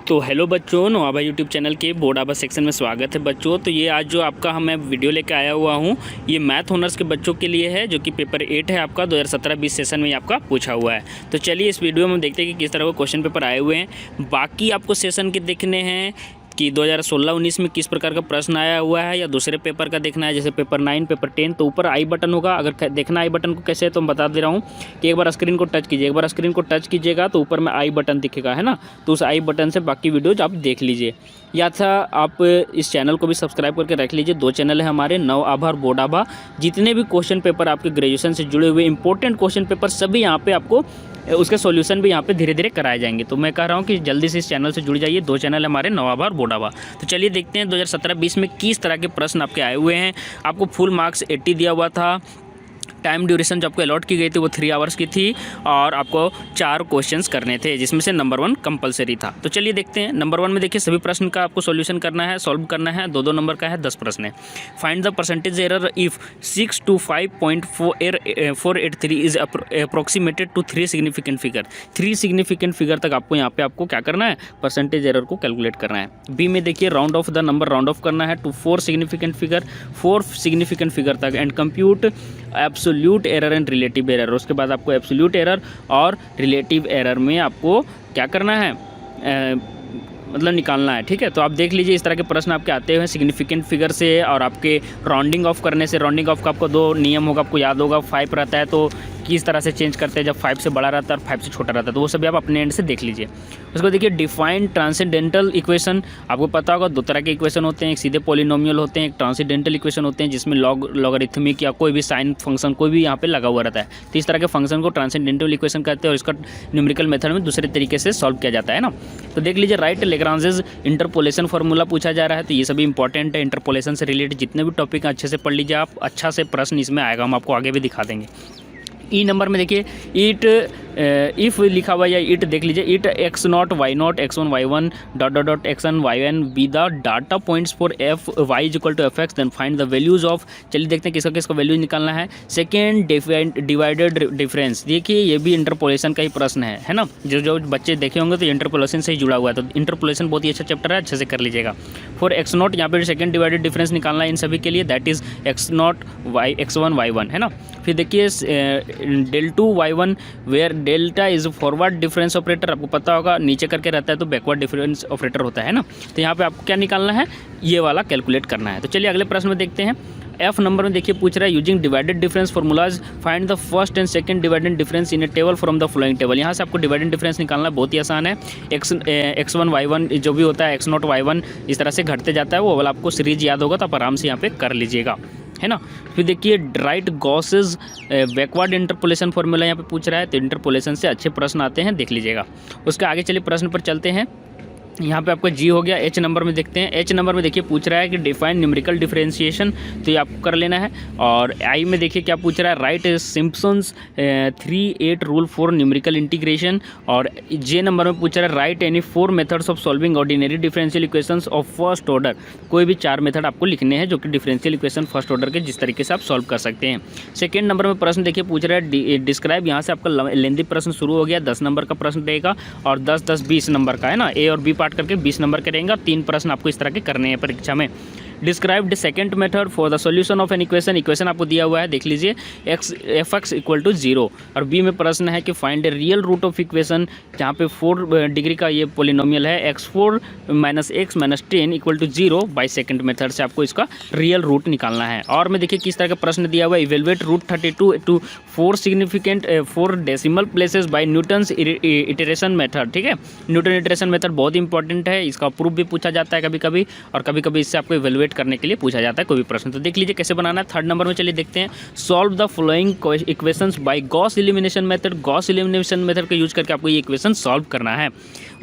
तो हेलो बच्चों, नवाबा YouTube channel के बोर्ड आबा सेक्शन में स्वागत है बच्चों। तो ये आज जो आपका मैं वीडियो लेकर आया हुआ हूँ, ये मैथ ऑनर्स के बच्चों के लिए है, जो कि पेपर 8 है आपका 2017-20 सेशन में आपका पूछा हुआ है। तो चलिए इस वीडियो में देखते हैं कि किस तरह के क्वेश्चन पेपर आए हुए हैं। बाकी आपको सेशन के देखने हैं कि 2016-19 में किस प्रकार का प्रश्न आया हुआ है, या दूसरे पेपर का देखना है जैसे पेपर 9, पेपर 10। तो ऊपर आई बटन होगा, अगर देखना आई बटन को कैसे है तो मैं बता दे रहा हूँ कि एक बार स्क्रीन को टच कीजिए। एक बार स्क्रीन को टच कीजिएगा तो ऊपर में आई बटन दिखेगा, है ना। तो उस आई बटन से बाकी वीडियोज आप देख लीजिए, या था आप इस चैनल को भी सब्सक्राइब करके रख लीजिए। 2 चैनल है हमारे, नव आभा और बोर्ड आभा। जितने भी क्वेश्चन पेपर आपके ग्रेजुएशन से जुड़े हुए इंपॉर्टेंट क्वेश्चन पेपर सभी यहाँ पे आपको उसके सॉल्यूशन भी यहाँ पे धीरे धीरे कराए जाएंगे। तो मैं कह रहा हूँ कि जल्दी से इस चैनल से जुड़ जाइए। 2 चैनल हमारे, नव आभा और बोर्ड आभा। तो चलिए देखते हैं 2017-20 में किस तरह के प्रश्न आपके आए हुए हैं। आपको फुल मार्क्स 80 दिया हुआ था। टाइम ड्यूरेशन जो आपको अलॉट की गई थी वो 3 आवर्स की थी, और आपको 4 क्वेश्चंस करने थे, जिसमें से नंबर 1 कंपलसरी था। तो चलिए देखते हैं। नंबर 1 में देखिए सभी प्रश्न का आपको सॉल्यूशन करना है, सॉल्व करना है। 2-2 नंबर का है, 10 प्रश्न है। Find the percentage error if 625.483 is approximated to 3 significant figure. 3 significant figure तक आपको यहाँ पे आपको क्या करना है, परसेंटेज एरर को कैलकुलेट करना है। बी में देखिए round off the number, round off करना है to 4 significant figure, 4 significant figure तक, and compute absolute error and relative error. उसके बाद आपको एब्सोल्यूट एरर और रिलेटिव एरर में आपको क्या करना है, मतलब निकालना है, ठीक है। तो आप देख लीजिए इस तरह के प्रश्न आपके आते हैं सिग्निफिकेंट फिगर से, और आपके राउंडिंग ऑफ करने से। राउंडिंग ऑफ का आपको 2 नियम होगा, आपको याद होगा। 5 रहता है तो किस तरह से चेंज करते हैं जब 5 से बड़ा रहता है और 5 से छोटा रहता है, तो वो सभी आप अपने एंड से देख लीजिए। उसको देखिए डिफाइन ट्रांसेंडेंटल इक्वेशन। आपको पता होगा 2 तरह के इक्वेशन होते हैं, एक सीधे पॉलिनोमियल होते हैं, एक ट्रांसेंडेंटल इक्वेशन होते हैं जिसमें लॉगरिथमिक या कोई भी साइन फंक्शन कोई भी यहाँ पे लगा हुआ रहता है। तो इस तरह के फंक्शन को ट्रांसेंडेंटल इक्वेशन कहते हैं, और इसका न्यूमेरिकल मेथड में दूसरे तरीके से सॉल्व किया जाता है ना। तो देख लीजिए राइट लेग्रांजेस इंटरपोलेशन फार्मूला पूछा जा रहा है, तो ये सभी इंपॉर्टेंट है। इंटरपोलेशन से रिलेटेड जितने भी टॉपिक हैं अच्छे से पढ़ लीजिए आप, अच्छा से प्रश्न इसमें आएगा, हम आपको आगे भी दिखा देंगे। ई नंबर में देखिए इट इफ़ लिखा हुआ या इट देख लीजिए, it x0 y0 x1 y1 dot dot dot xn yn be the data points for F Y is equal to F X, then find the values of. चलिए देखते हैं किसका किसका वैल्यूज निकालना है। सेकेंड डिवाइडेड डिफरेंस, देखिए ये भी इंटरपोलेशन का ही प्रश्न है ना। जो बच्चे देखे होंगे तो इंटरपोलेशन से ही जुड़ा हुआ है, तो इंटरपोलेशन बहुत ही अच्छा चैप्टर है, अच्छे से कर लीजिएगा। फॉर x0 यहाँ पे सेकेंड डिवाइडेड डिफरेंस निकालना है इन सभी के लिए, that is x0 x1 y1, है ना। फिर देखिए del 2 y1 where delta is forward difference operator, आपको पता होगा नीचे करके रहता है तो बैकवर्ड डिफरेंस ऑपरेटर होता है ना। तो यहाँ पे आपको क्या निकालना है, ये वाला कैलकुलेट करना है। तो चलिए अगले प्रश्न में देखते हैं। F नंबर में देखिए पूछ रहा है using divided difference formulas find the first and second divided difference in A table from the following table. यहाँ से आपको डिवाइडेड डिफरेंस निकालना बहुत ही आसान है। x1 y1 जो भी होता है x0 y1 इस तरह से घटते जाता है, वो वाला आपको सीरीज याद होगा तो आप आराम से यहाँ पे कर लीजिएगा, है ना। फिर देखिए right Gauss's backward interpolation formula यहाँ पे पूछ रहा है, तो इंटरपोलेशन से अच्छे प्रश्न आते हैं, देख लीजिएगा। उसके आगे चलिए प्रश्न पर चलते हैं। यहाँ पे आपका जी हो गया। एच नंबर में देखते हैं। एच नंबर में देखिए पूछ रहा है कि डिफाइन न्यूमेरिकल डिफरेंशिएशन, तो ये आपको कर लेना है। और आई में देखिए क्या पूछ रहा है, write Simpson's 3-8 rule for numerical integration. और जे नंबर में पूछ रहा है write any 4 methods of solving ordinary differential equations of first order. कोई भी 4 मेथड आपको लिखने हैं जो कि डिफरेंशियल इक्वेशन फर्स्ट ऑर्डर के जिस तरीके से आप सॉल्व कर सकते हैं। सेकेंड नंबर में प्रश्न देखिए पूछ रहा है डिस्क्राइब, यहाँ से आपका लेंदी प्रश्न शुरू हो गया। 10 नंबर का प्रश्न रहेगा, और 10-10-20 नंबर का, है ना। ए और बी पार्ट करके 20 नंबर के रहेंगे, और 3 प्रश्न आपको इस तरह के करने हैं परीक्षा में। Describe the second method for the solution of an equation. Equation आपको दिया हुआ है, देख लीजिए एफ एक्स इक्वल टू 0। और बी में प्रश्न है कि find a real root of equation, जहाँ पे 4 डिग्री का ये पोलिनोमियल है, x4 - x - 10 equal to 0 by second method से आपको इसका रियल रूट निकालना है। और में देखिए किस तरह का प्रश्न दिया हुआ है, evaluate root 32 to 4 significant 4 decimal places by Newton's iteration method, ठीक है। न्यूटन इटरेशन मेथड बहुत इंपॉर्टेंट है, इसका प्रूफ भी पूछा जाता है कभी कभी, और कभी कभी इससे आपको इवेलुएट करने के लिए पूछा जाता है कोई भी प्रश्न। तो देख लीजिए कैसे बनाना है। थर्ड नंबर में चलिए देखते हैं। Solve the following equations bye Gauss elimination method. Gauss elimination method का यूज करके आपको ये इक्वेशन सॉल्व करना है।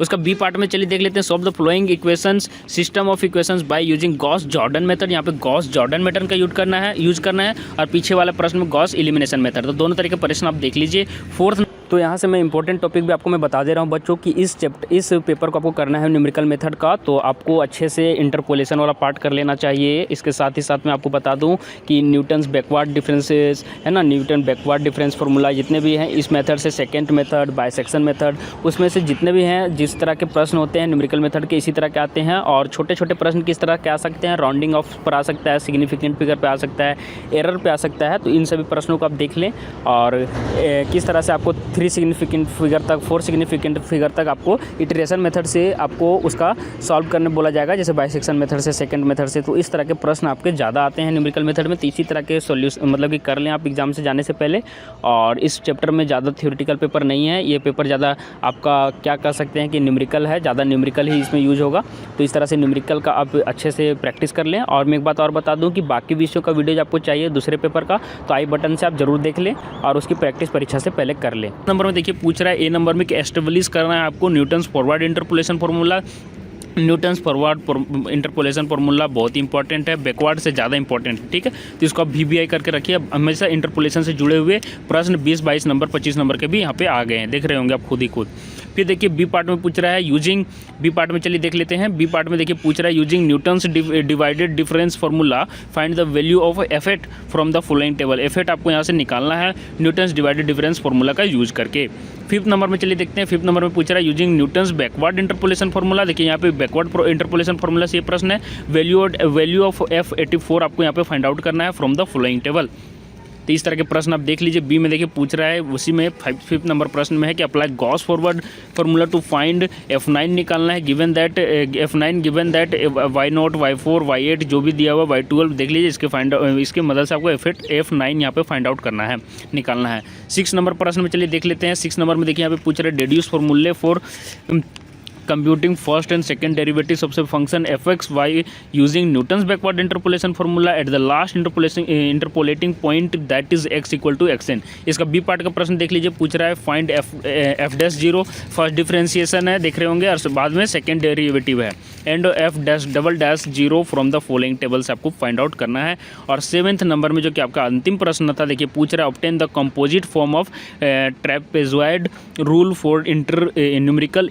उसका बी पार्ट में चलिए देख लेते हैं। Solve the following equations system of equations by using Gauss Jordan method. यहाँ पे गॉस जॉर्डन मेथड का यूज करना है, और पीछे वाला प्रश्न में गॉस एलिमिनेशन मेथड। तो दोनों तरीके प्रश्न आप देख लीजिए। फोर्थ तो यहाँ से मैं इंपॉर्टेंट टॉपिक भी आपको मैं बता दे रहा हूँ बच्चों कि इस पेपर को आपको करना है न्यूमेरिकल मेथड का, तो आपको अच्छे से इंटरपोलेशन वाला पार्ट कर लेना चाहिए। इसके साथ ही साथ मैं आपको बता दूँ कि न्यूटन्स बैकवर्ड डिफरेंसेस है ना, न्यूटन बैकवर्ड डिफरेंस फार्मूला जितने भी हैं इस मेथड से, सेकेंड मेथड, बाइसेक्शन मेथड, उसमें से जितने भी हैं जिस तरह के प्रश्न होते हैं न्यूमेरिकल मेथड के इसी तरह के आते हैं। और छोटे छोटे प्रश्न किस तरह के आ सकते हैं, राउंडिंग ऑफ पर आ सकता है, सिग्निफिकेंट फिगर पे आ सकता है, एरर पे आ सकता है। तो इन सभी प्रश्नों को आप देख लें और किस तरह से आपको 3 सिग्निफिकेंट फिगर तक, 4 सिग्निफिकेंट फिगर तक आपको इटरेशन मेथड से आपको उसका सॉल्व करने बोला जाएगा, जैसे बाइसेक्शन मेथड से, सेकंड मेथड से। तो इस तरह के प्रश्न आपके ज़्यादा आते हैं न्यूमेरिकल मेथड में। तो इसी तरह के सॉल्यूशन मतलब कि कर लें आप एग्जाम से जाने से पहले। और इस चैप्टर में ज़्यादा थ्योरेटिकल पेपर नहीं है, ये पेपर ज़्यादा आपका क्या कह सकते हैं कि न्यूमेरिकल है, ज़्यादा न्यूमेरिकल ही इसमें यूज होगा। तो इस तरह से न्यूमेरिकल का आप अच्छे से प्रैक्टिस कर लें। और मैं एक बात और बता दूं कि बाकी विषयों का वीडियो आपको चाहिए दूसरे पेपर का, तो आई बटन से आप जरूर देख लें और उसकी प्रैक्टिस परीक्षा से पहले कर लें। नंबर में देखिए पूछ रहा है ए नंबर में कि एस्टेब्लिश करना है आपको Newton's forward interpolation formula. Newton's forward interpolation formula बहुत ही इंपॉर्टेंट है, बैकवर्ड से ज़्यादा इंपॉर्टेंट है, ठीक है। तो इसको आप VBI करके रखिए। हमेशा इंटरपोलेशन से जुड़े हुए प्रश्न 20, 22 नंबर, 25 नंबर के भी यहाँ पे आ गए हैं, देख रहे होंगे आप खुद ही खुद। फिर देखिए बी पार्ट में पूछ रहा है यूजिंग, बी पार्ट में चलिए देख लेते हैं। बी पार्ट में देखिए पूछ रहा है using Newton's divided difference formula find the value of f eight from the following table. F eight आपको यहाँ से निकालना है न्यूटन्स डिवाइडेड डिफरेंस फार्मूला का यूज करके। फिफ्थ नंबर में चलिए देखते हैं। फिफ्थ नंबर में पूछ रहा है using Newton's backward interpolation formula. देखिए यहाँ पे बैकवर्ड इंटरपोलेशन फार्मूला से ये प्रश्न है, वैल्यू ऑफ F84 आपको यहाँ पे फाइंड आउट करना है फ्रॉम द फॉलोइंग टेबल। तो इस तरह के प्रश्न आप देख लीजिए। बी में देखिए पूछ रहा है, उसी में 5th नंबर प्रश्न में है कि apply Gauss forward formula to find F9 निकालना है, given that F9 given that Y0, Y4, Y8 जो भी दिया हुआ, Y12 देख लीजिए। इसके मदद से आपको F9 यहाँ पे फाइंड आउट करना है, निकालना है। 6 नंबर प्रश्न में चलिए देख लेते हैं। 6 नंबर में देखिए यहाँ पे पूछ रहे हैं deduce formulae for computing first and second derivatives of function f(x,y) using Newton's backward interpolation formula at the last interpolating point that is x equal to xn। इसका बी पार्ट का प्रश्न देख लीजिए। पूछ रहा है फाइंड f'0 फर्स्ट डिफरेंशिएशन है, देख रहे होंगे, और बाद में सेकंड डेरिवेटिव है, and f'0 from the following table से आपको फाइंड आउट करना है। और 7th नंबर में जो कि आपका अंतिम प्रश्न था, देखिए पूछ रहा है obtain the composite form of trapezoid rule for numerical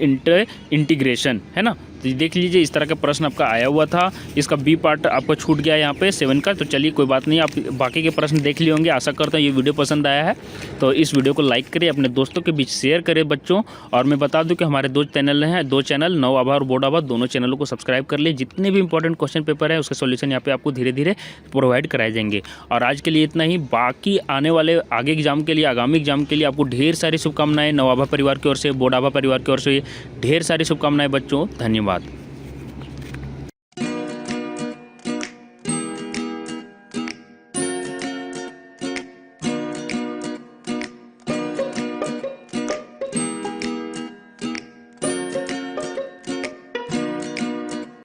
integration, है ना। तो देख लीजिए इस तरह का प्रश्न आपका आया हुआ था। इसका बी पार्ट आपको छूट गया यहाँ पे 7 का। तो चलिए कोई बात नहीं, आप बाकी के प्रश्न देख लिए होंगे। आशा करता हूँ ये वीडियो पसंद आया है, तो इस वीडियो को लाइक करिए, अपने दोस्तों के बीच शेयर करें बच्चों। और मैं बता दूं कि हमारे 2 चैनल हैं, 2 चैनल नव आभा और बोर्ड आभा, दोनों चैनलों को सब्सक्राइब कर लिए। जितने भी इंपॉर्टेंट क्वेश्चन पेपर है उसके सोल्यूशन यहाँ पे आपको धीरे धीरे प्रोवाइड कराए जाएंगे। और आज के लिए इतना ही। बाकी आने वाले आगे एग्जाम के लिए, आगामी एग्जाम के लिए आपको ढेर सारी शुभकामनाएं नव आभा परिवार की ओर से, बोर्ड आभा परिवार की ओर से ढेर सारी शुभकामनाएं बच्चों। धन्यवाद।